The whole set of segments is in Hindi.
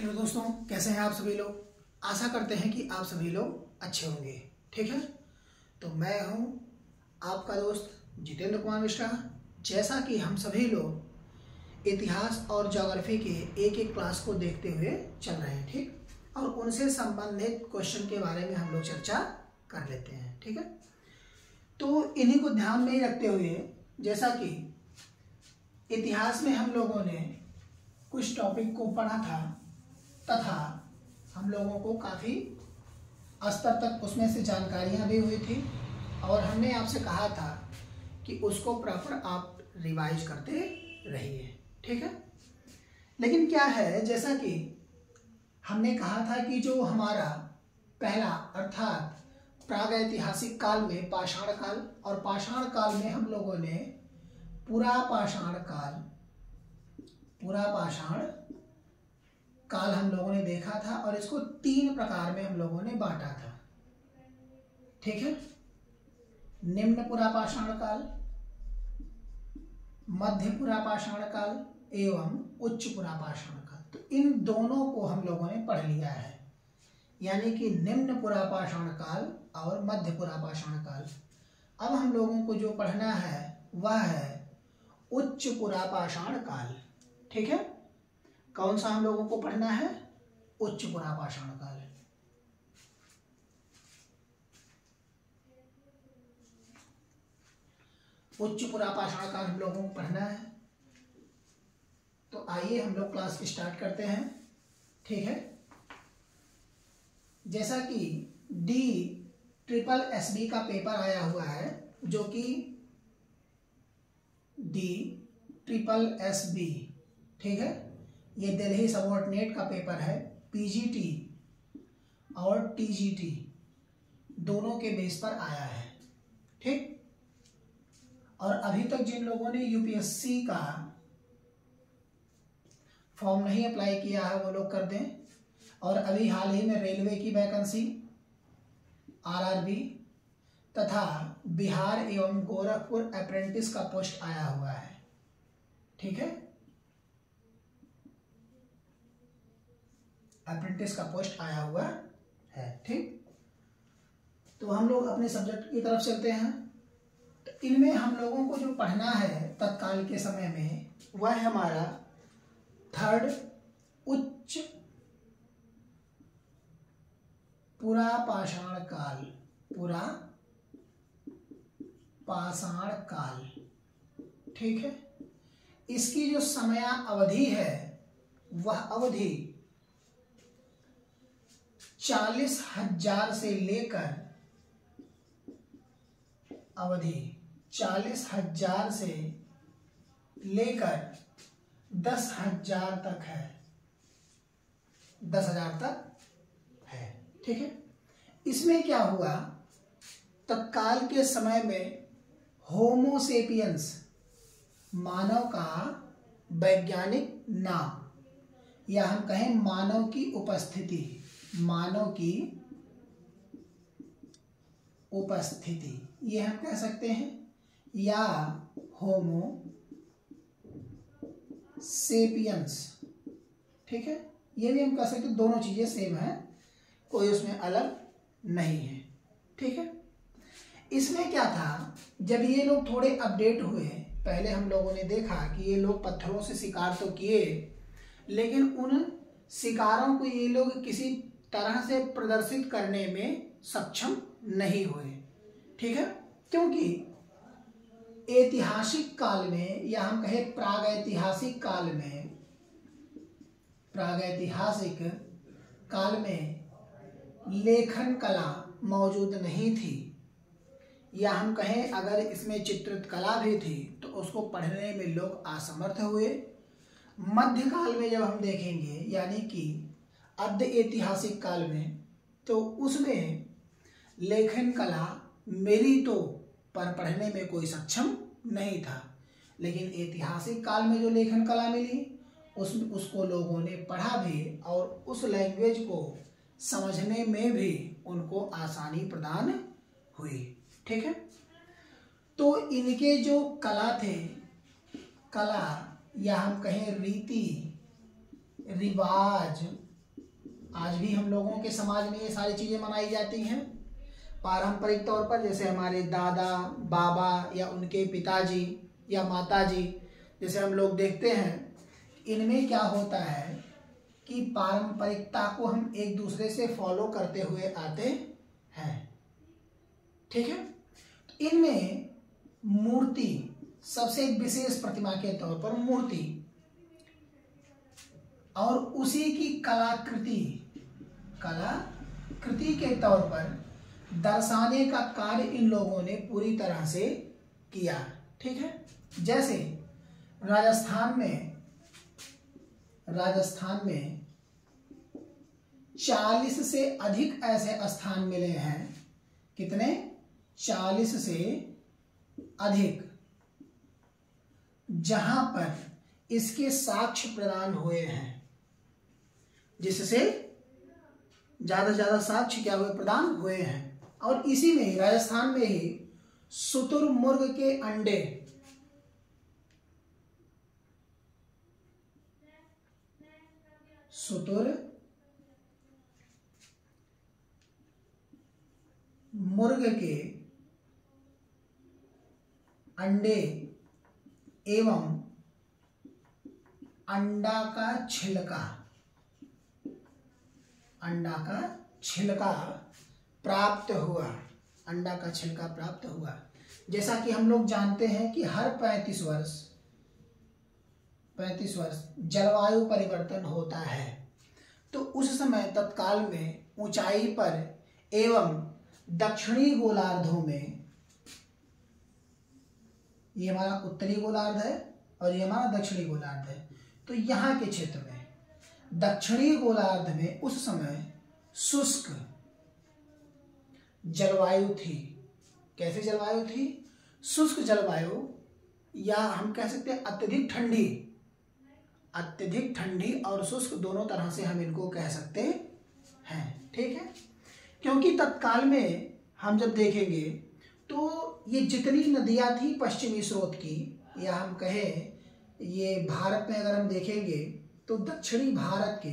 हेलो दोस्तों, कैसे हैं आप सभी लोग। आशा करते हैं कि आप सभी लोग अच्छे होंगे। ठीक है, तो मैं हूं आपका दोस्त जितेंद्र कुमार मिश्रा। जैसा कि हम सभी लोग इतिहास और ज्योग्राफी के एक एक क्लास को देखते हुए चल रहे हैं, ठीक, और उनसे संबंधित क्वेश्चन के बारे में हम लोग चर्चा कर लेते हैं। ठीक है, तो इन्हीं को ध्यान में रखते हुए, जैसा कि इतिहास में हम लोगों ने कुछ टॉपिक को पढ़ा था तथा हम लोगों को काफ़ी स्तर तक उसमें से जानकारियां भी हुई थी और हमने आपसे कहा था कि उसको प्रॉपर आप रिवाइज करते रहिए। ठीक है, लेकिन क्या है, जैसा कि हमने कहा था कि जो हमारा पहला अर्थात प्रागैतिहासिक काल में पाषाण काल, और पाषाण काल में हम लोगों ने पुरा पाषाण काल हम लोगों ने देखा था और इसको 3 प्रकार में हम लोगों ने बांटा था। ठीक है, निम्न पुरा पाषाण काल, मध्य पुरा पाषाण काल एवं उच्च पुरा पाषाण काल। तो इन दोनों को हम लोगों ने पढ़ लिया है, यानी कि निम्न पुरा पाषाण काल और मध्य पुरा पाषाण काल। अब हम लोगों को जो पढ़ना है वह है उच्च पुरा पाषाण काल। ठीक है, कौन सा हम लोगों को पढ़ना है? उच्च पुरा पाषाण काल। उच्च पुरा पाषाण काल हम लोगों को पढ़ना है। तो आइए हम लोग क्लास स्टार्ट करते हैं। ठीक है, जैसा कि DSSB का पेपर आया हुआ है, जो कि DSSB, ठीक है, ये दिल्ली सबऑर्डिनेट का पेपर है। PGT और TGT दोनों के बेस पर आया है। ठीक, और अभी तक जिन लोगों ने UPSC का फॉर्म नहीं अप्लाई किया है वो लोग कर दें। और अभी हाल ही में रेलवे की वैकेंसी, RRB तथा बिहार एवं गोरखपुर अप्रेंटिस का पोस्ट आया हुआ है। ठीक है, अप्रेंटिस का पोस्ट आया हुआ है। ठीक, तो हम लोग अपने सब्जेक्ट की तरफ चलते हैं। तो इनमें हम लोगों को जो पढ़ना है तत्काल के समय में वह है हमारा थर्ड उच्च पुरा पाषाण काल। पुरा पाषाण काल, ठीक है, इसकी जो समय अवधि है वह अवधि 40,000 से लेकर 10,000 तक है। 10,000 तक है। ठीक है, इसमें क्या हुआ, तत्काल के समय में होमोसेपियंस मानव का वैज्ञानिक नाम, या हम कहें मानव की उपस्थिति, ये हम कह सकते हैं, या होमो सेपियंस। ठीक है, ये भी हम कह सकते हैं, दोनों चीजें सेम है, कोई उसमें अलग नहीं है। ठीक है, इसमें क्या था, जब ये लोग थोड़े अपडेट हुए, पहले हम लोगों ने देखा कि ये लोग पत्थरों से शिकार तो किए, लेकिन उन शिकारों को ये लोग किसी तरह से प्रदर्शित करने में सक्षम नहीं हुए। ठीक है, क्योंकि ऐतिहासिक काल में, या हम कहें प्रागैतिहासिक काल में लेखन कला मौजूद नहीं थी, या हम कहें अगर इसमें चित्रित कला भी थी तो उसको पढ़ने में लोग असमर्थ हुए। मध्यकाल में जब हम देखेंगे, यानी कि अर्ध ऐतिहासिक काल में, तो उसमें लेखन कला मिली तो पर पढ़ने में कोई सक्षम नहीं था, लेकिन ऐतिहासिक काल में जो लेखन कला मिली उसको लोगों ने पढ़ा भी और उस लैंग्वेज को समझने में भी उनको आसानी प्रदान हुई। ठीक है, तो इनके जो कला या हम कहें रीति रिवाज आज भी हम लोगों के समाज में ये सारी चीज़ें मनाई जाती हैं पारंपरिक तौर पर। जैसे हमारे दादा बाबा या उनके पिताजी या माताजी, जैसे हम लोग देखते हैं, इनमें क्या होता है कि पारंपरिकता को हम एक दूसरे से फॉलो करते हुए आते हैं। ठीक है, तो इनमें मूर्ति सबसे एक विशेष प्रतिमा के तौर पर मूर्ति और उसी की कलाकृति के तौर पर दर्शाने का कार्य इन लोगों ने पूरी तरह से किया। ठीक है, जैसे राजस्थान में 40 से अधिक ऐसे स्थान मिले हैं। कितने? 40 से अधिक, जहां पर इसके साक्ष्य प्रदान हुए हैं, जिससे ज्यादा से ज्यादा साक्ष्य क्या हुए? प्रदान हुए हैं। और इसी में ही राजस्थान में ही शुतुरमुर्ग के अंडे, शुतुरमुर्ग के अंडे एवं अंडा का छिलका प्राप्त हुआ। जैसा कि हम लोग जानते हैं कि हर 35 वर्ष जलवायु परिवर्तन होता है। तो उस समय तत्काल में ऊंचाई पर एवं दक्षिणी गोलार्धों में, ये हमारा उत्तरी गोलार्ध है और ये हमारा दक्षिणी गोलार्ध है, तो यहाँ के क्षेत्र में दक्षिणी गोलार्ध में उस समय शुष्क जलवायु थी। कैसी जलवायु थी? शुष्क जलवायु, या हम कह सकते हैं अत्यधिक ठंडी और शुष्क, दोनों तरह से हम इनको कह सकते हैं। ठीक है, क्योंकि तत्काल में हम जब देखेंगे तो ये जितनी नदियां थी पश्चिमी स्रोत की, या हम कहें ये भारत में अगर हम देखेंगे तो दक्षिणी भारत के,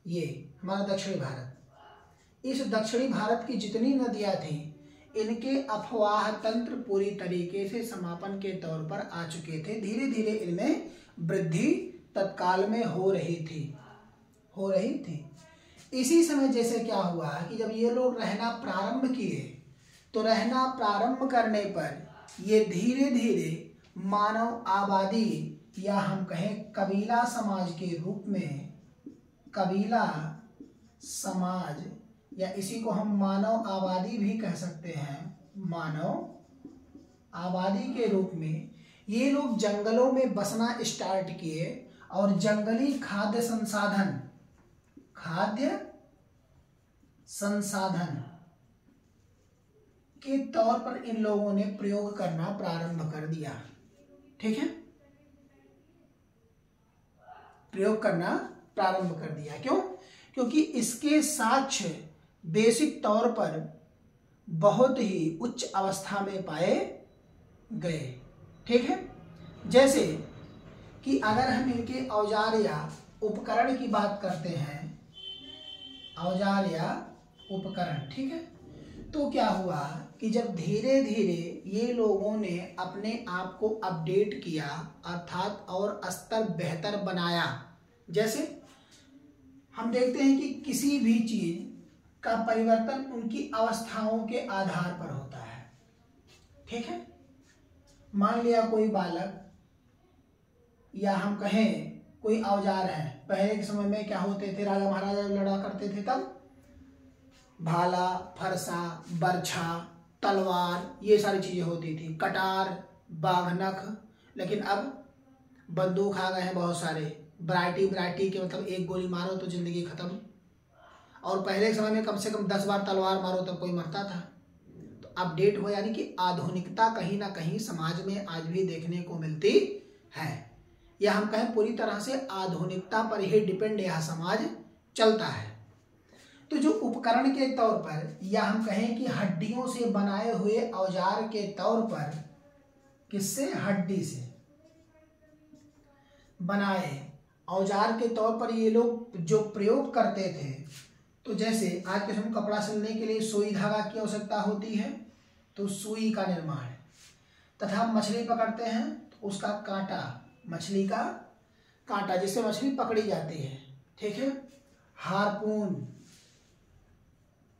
ये हमारा दक्षिणी भारत, इस दक्षिणी भारत की जितनी नदियां थी, इनके अफवाह तंत्र पूरी तरीके से समापन के तौर पर आ चुके थे। धीरे धीरे इनमें वृद्धि तत्काल में हो रही थी। इसी समय जैसे क्या हुआ कि जब ये लोग रहना प्रारंभ किए, तो रहना प्रारंभ करने पर ये धीरे धीरे मानव आबादी, या हम कहें कबीला समाज के रूप में, कबीला समाज, या इसी को हम मानव आबादी भी कह सकते हैं, मानव आबादी के रूप में ये लोग जंगलों में बसना स्टार्ट किए और जंगली खाद्य संसाधन के तौर पर इन लोगों ने प्रयोग करना प्रारंभ कर दिया। ठीक है, प्रयोग करना प्रारंभ कर दिया। क्यों? क्योंकि इसके साक्ष्य बेसिक तौर पर बहुत ही उच्च अवस्था में पाए गए। ठीक है, जैसे कि अगर हम इनके औजार या उपकरण की बात करते हैं, औजार या उपकरण, ठीक है, तो क्या हुआ कि जब धीरे धीरे ये लोगों ने अपने आप को अपडेट किया, अर्थात और स्तर बेहतर बनाया। जैसे हम देखते हैं कि किसी भी चीज का परिवर्तन उनकी अवस्थाओं के आधार पर होता है। ठीक है, मान लिया कोई बालक, या हम कहें कोई औजार है। पहले के समय में क्या होते थे, राजा महाराजा लड़ा करते थे तब भाला, फरसा, बर्छा, तलवार, ये सारी चीजें होती थी, कटार, बाघनख। लेकिन अब बंदूक आ गए हैं बहुत सारे, वैरायटी के, मतलब एक गोली मारो तो जिंदगी खत्म। और पहले के समय में कम से कम 10 बार तलवार मारो तब कोई मरता था। तो अपडेट हो, यानी कि आधुनिकता कहीं ना कहीं समाज में आज भी देखने को मिलती है, या हम कहें पूरी तरह से आधुनिकता पर ही डिपेंड यह समाज चलता है। तो जो उपकरण के तौर पर, या हम कहें कि हड्डियों से बनाए हुए औजार के तौर पर, किससे? हड्डी से बनाए औजार के तौर पर ये लोग जो प्रयोग करते थे, तो जैसे आज के समय कपड़ा सिलने के लिए सुई धागा की आवश्यकता होती है, तो सुई का निर्माण, तथा मछली पकड़ते हैं तो उसका कांटा, मछली का कांटा जिससे मछली पकड़ी जाती है, ठीक है। हार्पून,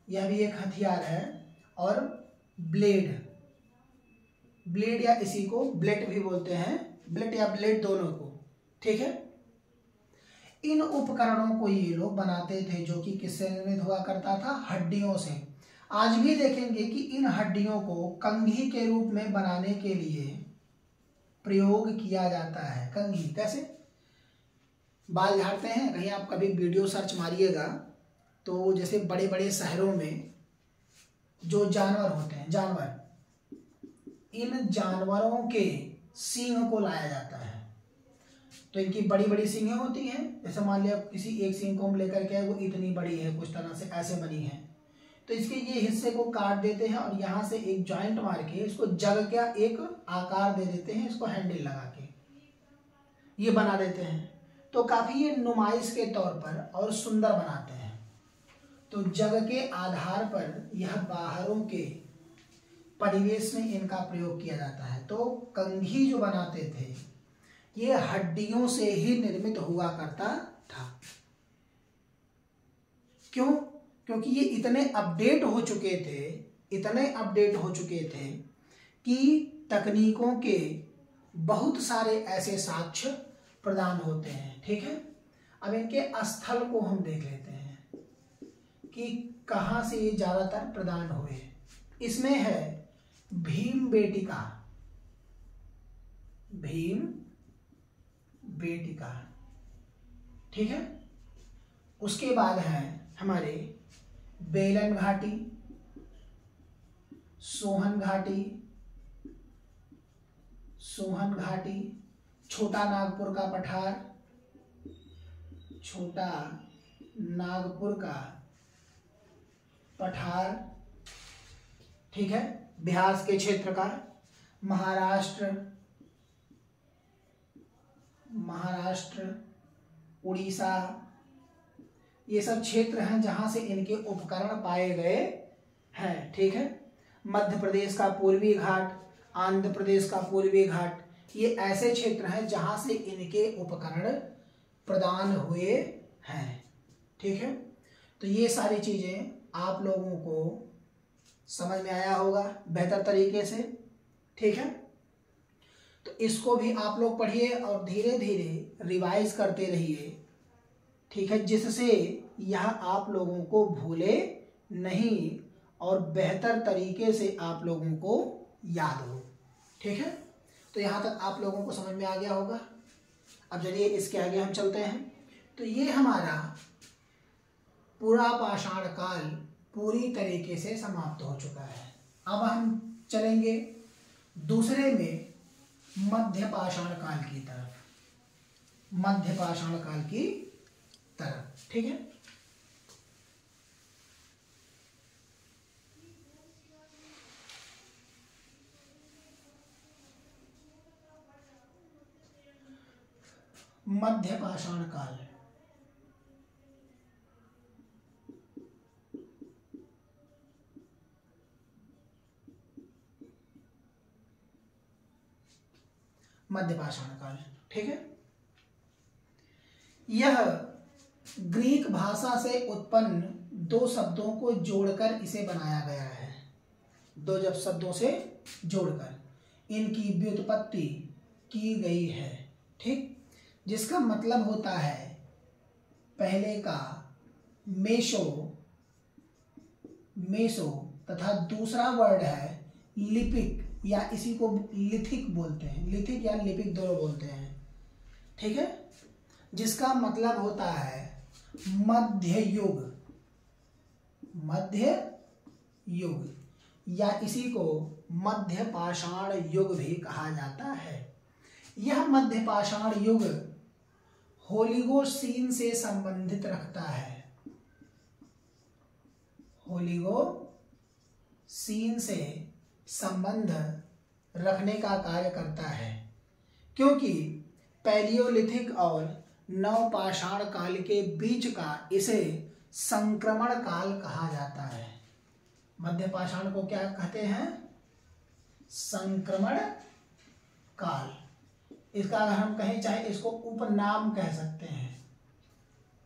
यह भी एक हथियार है, और ब्लेड, ब्लेड या इसी को ब्लेट भी बोलते हैं, ब्लेट या ब्लेड दोनों को, ठीक है। इन उपकरणों को ये लोग बनाते थे जो कि किससे निर्मित हुआ करता था, हड्डियों से। आज भी देखेंगे कि इन हड्डियों को कंघी के रूप में बनाने के लिए प्रयोग किया जाता है। कंघी कैसे, बाल झाड़ते हैं, कहीं आप कभी वीडियो सर्च मारिएगा तो जैसे बड़े बड़े शहरों में जो जानवर होते हैं, जानवर, इन जानवरों के सींग को लाया जाता है। तो इनकी बड़ी बड़ी सींगें होती हैं, जैसे मान लिया किसी एक सींग को हम लेकर के आए, वो इतनी बड़ी है, कुछ तरह से ऐसे बनी है, तो इसके ये हिस्से को काट देते हैं और यहाँ से एक जॉइंट मार के इसको जग का एक आकार दे देते हैं, इसको हैंडल लगा के ये बना देते हैं। तो काफी ये नुमाइश के तौर पर और सुंदर बनाते हैं। तो जग के आधार पर यह बाहरों के परिवेश में इनका प्रयोग किया जाता है। तो कंघी जो बनाते थे ये हड्डियों से ही निर्मित हुआ करता था। क्यों? क्योंकि ये इतने अपडेट हो चुके थे, इतने अपडेट हो चुके थे कि तकनीकों के बहुत सारे ऐसे साक्ष्य प्रदान होते हैं, ठीक है। अब इनके स्थल को हम देख लेते हैं कि कहाँ से ये ज्यादातर प्रदान हुए। इसमें है भीमबेटिका, भीम बेटिका, ठीक है। उसके बाद है हमारे बेलन घाटी, सोहन घाटी, सोहन घाटी, छोटा नागपुर का पठार, छोटा नागपुर का पठार, ठीक है, बिहार के क्षेत्र का, महाराष्ट्र, महाराष्ट्र, उड़ीसा, ये सब क्षेत्र हैं जहां से इनके उपकरण पाए गए हैं, ठीक है। मध्य प्रदेश का पूर्वी घाट, आंध्र प्रदेश का पूर्वी घाट, ये ऐसे क्षेत्र हैं जहां से इनके उपकरण प्रदान हुए हैं, ठीक है। तो ये सारी चीजें आप लोगों को समझ में आया होगा बेहतर तरीके से, ठीक है। तो इसको भी आप लोग पढ़िए और धीरे धीरे रिवाइज करते रहिए, ठीक है, जिससे यह आप लोगों को भूले नहीं और बेहतर तरीके से आप लोगों को याद हो, ठीक है। तो यहाँ तक आप लोगों को समझ में आ गया होगा। अब चलिए इसके आगे हम चलते हैं। तो ये हमारा पूरा पाषाण काल पूरी तरीके से समाप्त हो चुका है। अब हम चलेंगे दूसरे में मध्य पाषाण काल की तरफ, मध्य पाषाण काल की तरफ, ठीक है। मध्य पाषाण काल, मध्य पाषाण काल, ठीक है। यह ग्रीक भाषा से उत्पन्न दो शब्दों को जोड़कर इसे बनाया गया है। दो जब शब्दों से जोड़कर इनकी व्युत्पत्ति की गई है, ठीक, जिसका मतलब होता है पहले का मेसो, मेसो तथा दूसरा वर्ड है लिपिक या इसी को लिथिक बोलते हैं, लिथिक या लिपिक दोनों बोलते हैं, ठीक है, जिसका मतलब होता है मध्य युग, मध्य युग या इसी को मध्य पाषाण युग भी कहा जाता है। यह मध्य पाषाण युग होलिगोसीन से संबंधित रखता है, होलिगोसीन से संबंध रखने का कार्य करता है, क्योंकि पैलियोलिथिक और नवपाषाण काल के बीच का इसे संक्रमण काल कहा जाता है। मध्य पाषाण को क्या कहते हैं? संक्रमण काल। इसका अगर हम कहें चाहे इसको उपनाम कह सकते हैं।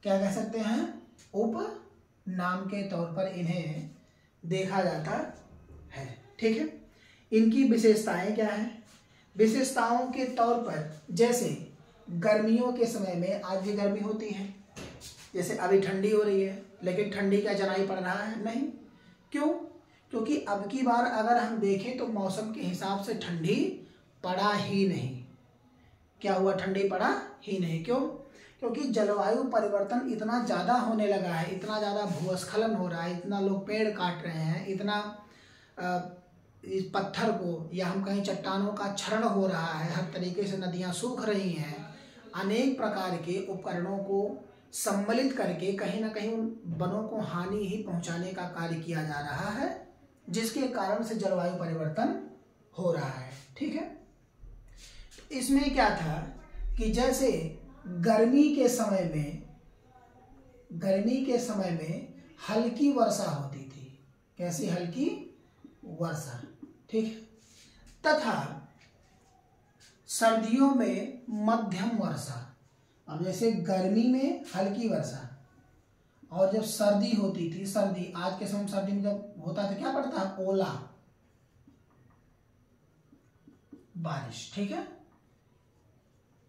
क्या कह सकते हैं? उपनाम के तौर पर इन्हें देखा जाता है। ठीक है, इनकी विशेषताएं क्या है? विशेषताओं के तौर पर जैसे गर्मियों के समय में, आज भी गर्मी होती है, जैसे अभी ठंडी हो रही है, लेकिन ठंडी का जनाई पड़ रहा है नहीं। क्यों? क्योंकि अब की बार अगर हम देखें तो मौसम के हिसाब से ठंडी पड़ा ही नहीं। क्या हुआ? ठंडी पड़ा ही नहीं। क्यों? क्योंकि जलवायु परिवर्तन इतना ज़्यादा होने लगा है, इतना ज़्यादा भूस्खलन हो रहा है, इतना लोग पेड़ काट रहे हैं, इतना इस पत्थर को या हम कहीं चट्टानों का क्षरण हो रहा है, हर तरीके से नदियाँ सूख रही हैं, अनेक प्रकार के उपकरणों को सम्मिलित करके कहीं ना कहीं उन वनों को हानि ही पहुंचाने का कार्य किया जा रहा है, जिसके कारण से जलवायु परिवर्तन हो रहा है। ठीक है, इसमें क्या था कि जैसे गर्मी के समय में हल्की वर्षा होती थी। कैसी? हल्की वर्षा। ठीक है, तथा सर्दियों में मध्यम वर्षा। अब जैसे गर्मी में हल्की वर्षा और जब सर्दी होती थी, सर्दी आज के समय सर्दी में जब होता था क्या पड़ता है? ओला, बारिश। ठीक है,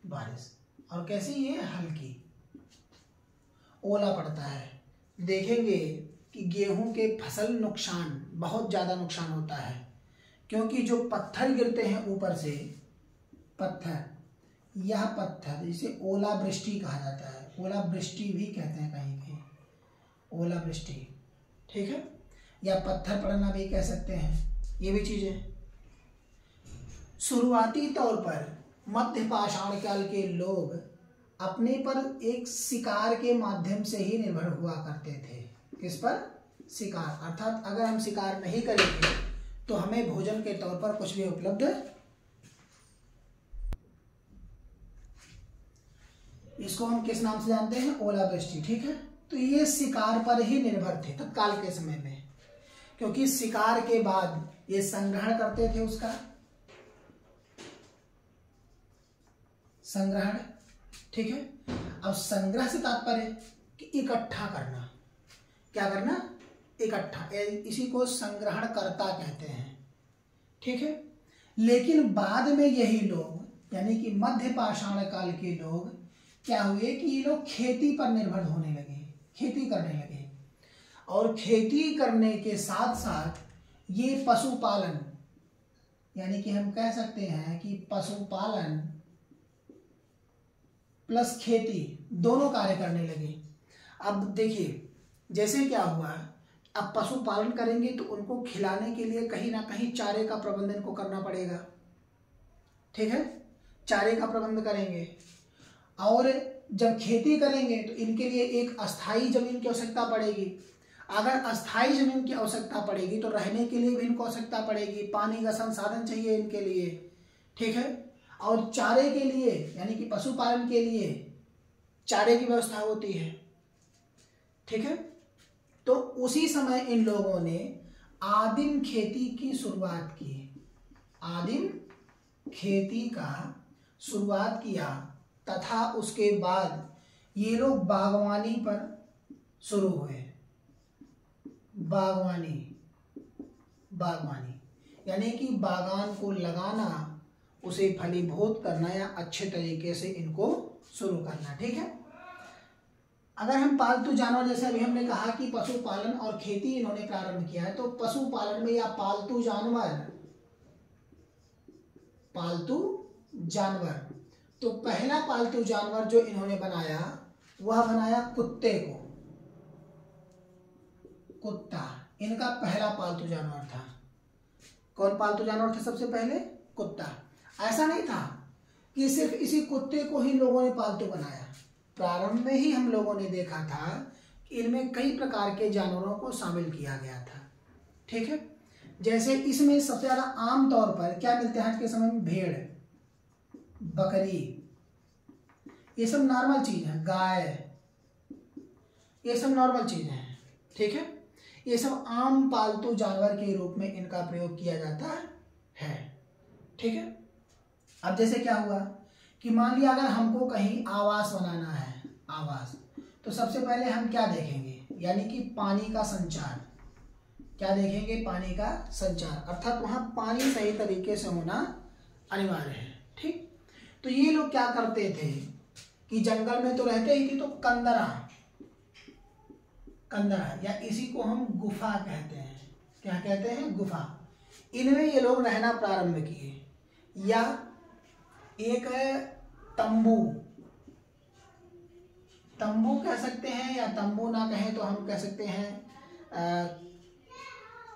बारिश। और कैसी? ये हल्की, ओला पड़ता है। देखेंगे कि गेहूं के फसल नुकसान, बहुत ज्यादा नुकसान होता है, क्योंकि जो पत्थर गिरते हैं ऊपर से, पत्थर, यह पत्थर जिसे ओलावृष्टि कहा जाता है, ओलावृष्टि भी कहते हैं कहीं कहीं, ओलावृष्टि। ठीक है, या पत्थर पड़ना भी कह सकते हैं, ये भी चीजें। शुरुआती तौर पर मध्य पाषाण काल के लोग अपने पर एक शिकार के माध्यम से ही निर्भर हुआ करते थे। किस पर? शिकार। अर्थात अगर हम शिकार नहीं करेंगे तो हमें भोजन के तौर पर कुछ भी उपलब्ध, इसको हम किस नाम से जानते हैं? ओलावृष्टि। ठीक है, तो ये शिकार पर ही निर्भर थे तत्काल के समय में, क्योंकि शिकार के बाद ये संग्रहण करते थे, उसका संग्रहण। ठीक है, अब संग्रह से तात्पर्य कि इकट्ठा करना। क्या करना? इकट्ठा, इसी को संग्रहण करता कहते हैं। ठीक है, लेकिन बाद में यही लोग यानी कि मध्य पाषाण काल के लोग क्या हुए कि ये लोग खेती पर निर्भर होने लगे, खेती करने लगे, और खेती करने के साथ साथ ये पशुपालन, यानी कि हम कह सकते हैं कि पशुपालन प्लस खेती दोनों कार्य करने लगे। अब देखिए जैसे क्या हुआ, अब पशुपालन करेंगे तो उनको खिलाने के लिए कहीं ना कहीं चारे का प्रबंध इनको करना पड़ेगा। ठीक है, चारे का प्रबंध करेंगे, और जब खेती करेंगे तो इनके लिए एक अस्थाई जमीन की आवश्यकता पड़ेगी। अगर अस्थाई जमीन की आवश्यकता पड़ेगी तो रहने के लिए भी इनको आवश्यकता पड़ेगी, पानी का संसाधन चाहिए इनके लिए। ठीक है, और चारे के लिए यानी कि पशुपालन के लिए चारे की व्यवस्था होती है। ठीक है, तो उसी समय इन लोगों ने आदिम खेती की शुरुआत की, आदिम खेती का शुरुआत किया, तथा उसके बाद ये लोग बागवानी पर शुरू हुए। बागवानी यानी कि बागान को लगाना, उसे फलीभूत करना या अच्छे तरीके से इनको शुरू करना। ठीक है, अगर हम पालतू जानवर, जैसे अभी हमने कहा कि पशुपालन और खेती इन्होंने प्रारंभ किया है, तो पशुपालन में या पालतू जानवर, तो पहला पालतू जानवर जो इन्होंने बनाया वह बनाया कुत्ते को। कुत्ता इनका पहला पालतू जानवर था। कौन पालतू जानवर था सबसे पहले? कुत्ता। ऐसा नहीं था कि सिर्फ इसी कुत्ते को ही लोगों ने पालतू बनाया। प्रारंभ में ही हम लोगों ने देखा था कि इनमें कई प्रकार के जानवरों को शामिल किया गया था। ठीक है, जैसे इसमें सबसे ज्यादा आम तौर पर क्या मिलते हैं आज के समय में? भेड़, बकरी, ये सब नॉर्मल चीज है, गाय, ये सब नॉर्मल चीजें हैं, ठीक है। ये सब आम पालतू जानवर के रूप में इनका प्रयोग किया जाता है, ठीक है। अब जैसे क्या हुआ कि मान लिया अगर हमको कहीं आवास बनाना है, आवास, तो सबसे पहले हम क्या देखेंगे, यानी कि पानी का संचार। क्या देखेंगे? पानी का संचार, अर्थात वहां पानी सही तरीके से होना अनिवार्य है, ठीक। तो ये लोग क्या करते थे कि जंगल में तो रहते ही थे, तो कंदरा, या इसी को हम गुफा कहते हैं। क्या कहते हैं? गुफा। इनमें ये लोग रहना प्रारंभ किए, या एक तंबू कह सकते हैं, या तंबू ना कहें तो हम कह सकते हैं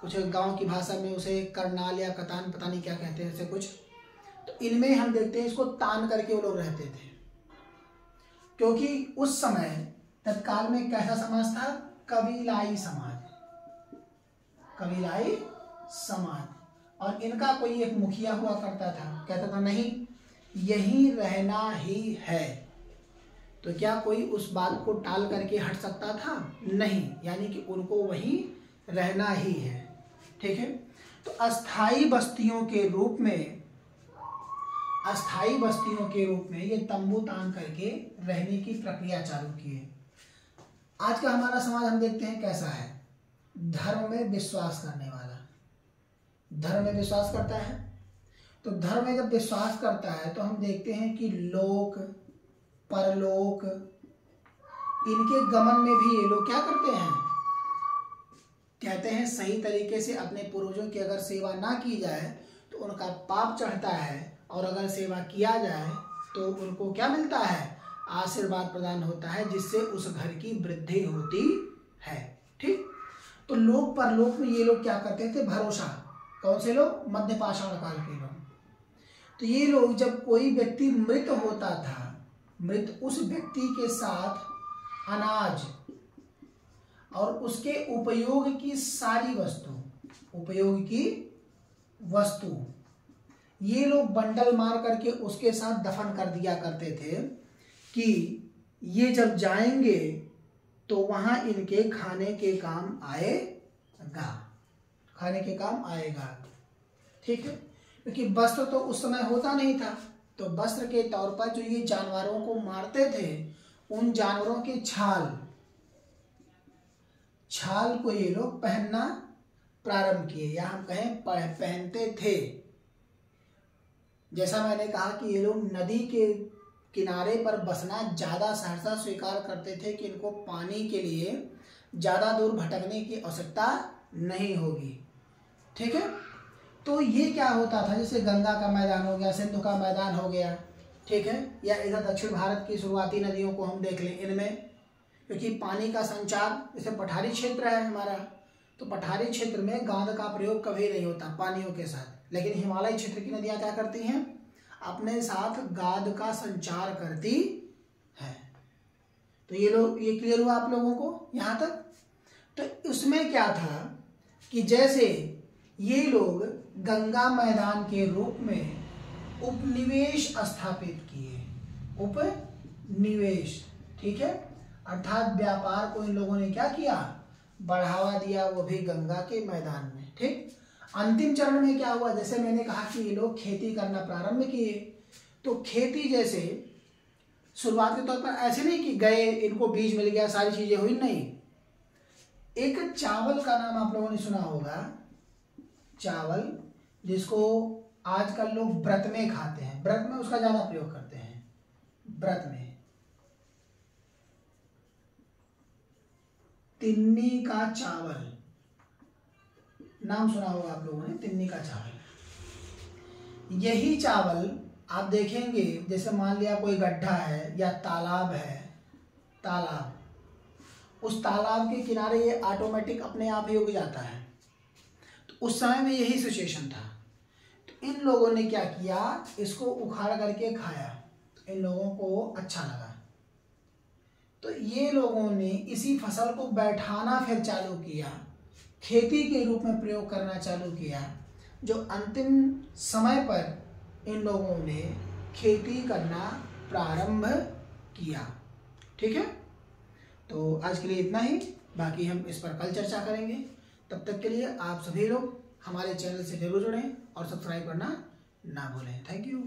कुछ गांव की भाषा में उसे करनाल या कतान, पता नहीं क्या कहते हैं ऐसे कुछ। तो इनमें हम देखते हैं इसको तान करके वो लोग रहते थे, क्योंकि उस समय तत्काल में कैसा समाज था? कबीलाई समाज। और इनका कोई एक मुखिया हुआ करता था, कहता था नहीं यही रहना ही है। तो क्या कोई उस बात को टाल करके हट सकता था? नहीं, यानी कि उनको वहीं रहना ही है, ठीक है। तो अस्थाई बस्तियों के रूप में ये तंबू तान करके रहने की प्रक्रिया चालू की है। आज का हमारा समाज हम देखते हैं कैसा है, धर्म में विश्वास करने वाला, धर्म में विश्वास करता है। तो धर्म में जब विश्वास करता है तो हम देखते हैं कि लोक परलोक इनके गमन में भी ये लोग क्या करते हैं? कहते हैं सही तरीके से अपने पूर्वजों की अगर सेवा ना की जाए तो उनका पाप चढ़ता है, और अगर सेवा किया जाए तो उनको क्या मिलता है? आशीर्वाद प्रदान होता है, जिससे उस घर की वृद्धि होती है, ठीक। तो लोक परलोक में ये लोग क्या करते थे? भरोसा। कौन से लोग? मध्य पाषाण काल के लोग। तो ये लोग जब कोई व्यक्ति मृत होता था, उस व्यक्ति के साथ अनाज और उसके उपयोग की सारी वस्तु ये लोग बंडल मार करके उसके साथ दफन कर दिया करते थे, कि ये जब जाएंगे तो वहां इनके खाने के काम आएगा, ठीक है। क्योंकि वस्त्र तो उस समय होता नहीं था, तो वस्त्र के तौर पर जो ये जानवरों को मारते थे, उन जानवरों के छाल को ये लोग पहनना प्रारंभ किए, या हम कहें पहनते थे। जैसा मैंने कहा कि ये लोग नदी के किनारे पर बसना ज्यादा सहसा स्वीकार करते थे, कि इनको पानी के लिए ज्यादा दूर भटकने की आवश्यकता नहीं होगी, ठीक है। तो ये क्या होता था, जैसे गंगा का मैदान हो गया, सिंधु का मैदान हो गया, ठीक है, या इधर दक्षिण भारत की शुरुआती नदियों को हम देख लें, इनमें क्योंकि पानी का संचार, जैसे पठारी क्षेत्र है हमारा, तो पठारी क्षेत्र में गाद का प्रयोग कभी नहीं होता पानियों के साथ, लेकिन हिमालय क्षेत्र की नदियां क्या करती हैं? अपने साथ गाद का संचार करती है। तो ये क्लियर हुआ आप लोगों को यहाँ तक? तो उसमें क्या था कि जैसे ये लोग गंगा मैदान के रूप में उपनिवेश स्थापित किए, उपनिवेश, ठीक है, अर्थात व्यापार को इन लोगों ने क्या किया? बढ़ावा दिया, वो भी गंगा के मैदान में, ठीक। अंतिम चरण में क्या हुआ? जैसे मैंने कहा कि ये लोग खेती करना प्रारंभ किए, तो खेती जैसे शुरुआत के तौर पर ऐसे नहीं कि गए इनको बीज मिल गया सारी चीजें हुई, नहीं। एक चावल का नाम आप लोगों ने सुना होगा, चावल, जिसको आजकल लोग व्रत में खाते हैं, व्रत में उसका ज्यादा प्रयोग करते हैं, व्रत में तिन्नी का चावल नाम सुना होगा आप लोगों ने, तिन्नी का चावल। यही चावल आप देखेंगे, जैसे मान लिया कोई गड्ढा है या तालाब है, उस तालाब के किनारे ये ऑटोमेटिक अपने आप ही उग जाता है। तो उस समय में यही सिचुएशन था। तो इन लोगों ने क्या किया? इसको उखाड़ करके खाया, तो इन लोगों को अच्छा लगा। तो ये लोगों ने इसी फसल को बैठाना फिर चालू किया, खेती के रूप में प्रयोग करना चालू किया, जो अंतिम समय पर इन लोगों ने खेती करना प्रारंभ किया। ठीक है, तो आज के लिए इतना ही, बाकी हम इस पर कल चर्चा करेंगे। तब तक के लिए आप सभी लोग हमारे चैनल से जरूर जुड़ें और सब्सक्राइब करना ना भूलें। Thank you.